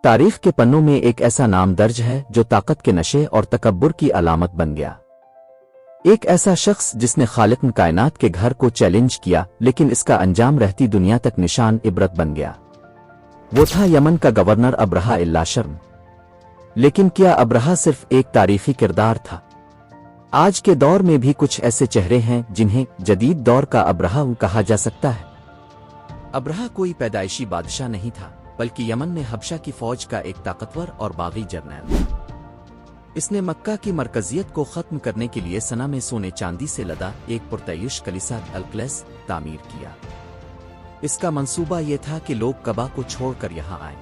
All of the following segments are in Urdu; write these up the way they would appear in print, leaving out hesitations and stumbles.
تاریخ کے پنوں میں ایک ایسا نام درج ہے جو طاقت کے نشے اور تکبر کی علامت بن گیا۔ ایک ایسا شخص جس نے خالق کائنات کے گھر کو چیلنج کیا لیکن اس کا انجام رہتی دنیا تک نشان عبرت بن گیا۔ وہ تھا یمن کا گورنر ابرہہ اللاشرم۔ لیکن کیا ابرہہ صرف ایک تاریخی کردار تھا؟ آج کے دور میں بھی کچھ ایسے چہرے ہیں جنہیں جدید دور کا ابرہہ کہا جا سکتا ہے۔ ابرہہ کوئی پیدائشی بادشاہ نہیں تھا، بلکہ یمن میں حبشہ کی فوج کا ایک طاقتور اور باغی جرنیل تھا۔ اس نے مکہ کی مرکزیت کو ختم کرنے کے لیے سنا میں سونے چاندی سے لدا ایک پرتعیش کلیسا القدس تعمیر کیا۔ اس کا منصوبہ یہ تھا کہ لوگ کعبہ کو چھوڑ کر یہاں آئیں۔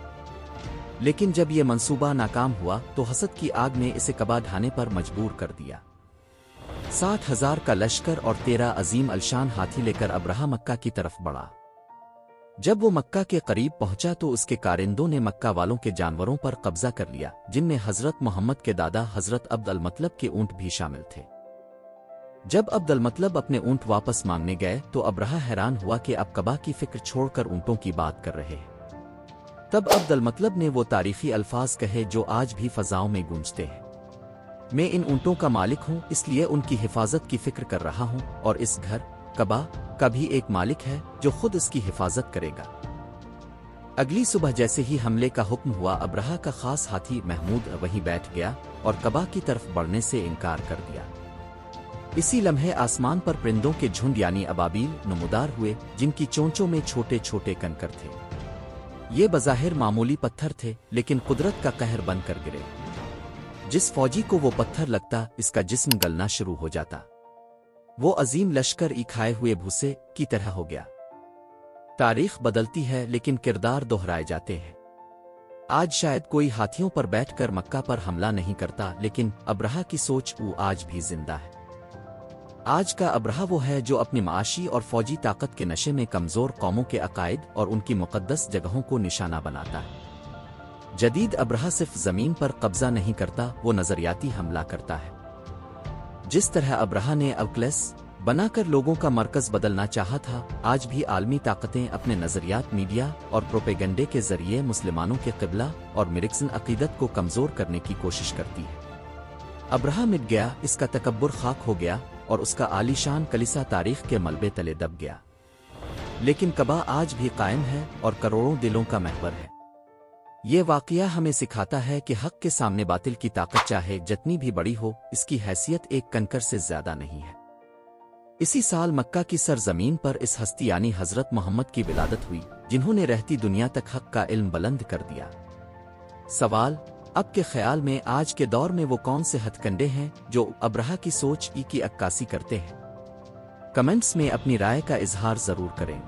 لیکن جب یہ منصوبہ ناکام ہوا تو حسد کی آگ نے اسے کعبہ ڈھانے پر مجبور کر دیا۔ 60,000 کا لشکر اور 13 عظیم الشان ہاتھی لے کر ابرہہ مکہ کی طرف بڑھا۔ جب وہ مکہ کے قریب پہنچا تو اس کے کارندوں نے مکہ والوں کے جانوروں پر قبضہ کر لیا، جن میں حضرت محمد کے دادا حضرت عبد المطلب کے اونٹ بھی شامل تھے۔ جب عبد المطلب اپنے اونٹ واپس مانگنے گئے تو ابرہہ حیران ہوا کہ اب کعبہ کی فکر چھوڑ کر اونٹوں کی بات کر رہے ہیں۔ تب عبد المطلب نے وہ تاریخی الفاظ کہے جو آج بھی فضاؤں میں گونجتے ہیں: میں ان اونٹوں کا مالک ہوں، اس لیے ان کی حفاظت کی فکر کر رہا ہوں، اور اس گھر کعبہ کا بھی ایک مالک ہے جو خود اس کی حفاظت کرے گا۔ اگلی صبح جیسے ہی حملے کا حکم ہوا، ابرہہ کا خاص ہاتھی محمود وہیں بیٹھ گیا اور کعبہ کی طرف بڑھنے سے انکار کر دیا۔ اسی لمحے آسمان پر پرندوں کے جھنڈ یعنی ابابیل نمودار ہوئے، جن کی چونچوں میں چھوٹے چھوٹے کنکر تھے۔ یہ بظاہر معمولی پتھر تھے، لیکن قدرت کا قہر بن کر گرے۔ جس فوجی کو وہ پتھر لگتا، اس کا جسم گلنا شروع ہو جاتا۔ وہ عظیم لشکر کھائے ہوئے بھوسے کی طرح ہو گیا۔ تاریخ بدلتی ہے لیکن کردار دہرائے جاتے ہیں۔ آج شاید کوئی ہاتھیوں پر بیٹھ کر مکہ پر حملہ نہیں کرتا، لیکن ابرہہ کی سوچ وہ آج بھی زندہ ہے۔ آج کا ابرہہ وہ ہے جو اپنی معاشی اور فوجی طاقت کے نشے میں کمزور قوموں کے عقائد اور ان کی مقدس جگہوں کو نشانہ بناتا ہے۔ جدید ابرہہ صرف زمین پر قبضہ نہیں کرتا، وہ نظریاتی حملہ کرتا ہے۔ جس طرح ابرہہ نے القدس بنا کر لوگوں کا مرکز بدلنا چاہا تھا، آج بھی عالمی طاقتیں اپنے نظریات، میڈیا اور پروپیگنڈے کے ذریعے مسلمانوں کے قبلہ اور مرکزی عقیدت کو کمزور کرنے کی کوشش کرتی ہے۔ ابرہہ مٹ گیا، اس کا تکبر خاک ہو گیا اور اس کا عالی شان کلیسا تاریخ کے ملبے تلے دب گیا۔ لیکن کعبہ آج بھی قائم ہے اور کروڑوں دلوں کا محور ہے۔ یہ واقعہ ہمیں سکھاتا ہے کہ حق کے سامنے باطل کی طاقت چاہے جتنی بھی بڑی ہو، اس کی حیثیت ایک کنکر سے زیادہ نہیں ہے۔ اسی سال مکہ کی سرزمین پر اس ہستی یعنی حضرت محمد کی ولادت ہوئی، جنہوں نے رہتی دنیا تک حق کا علم بلند کر دیا۔ سوال: اب کے خیال میں آج کے دور میں وہ کون سے ہتھ کنڈے ہیں جو ابرہہ کی سوچ کی عکاسی کرتے ہیں؟ کمنٹس میں اپنی رائے کا اظہار ضرور کریں۔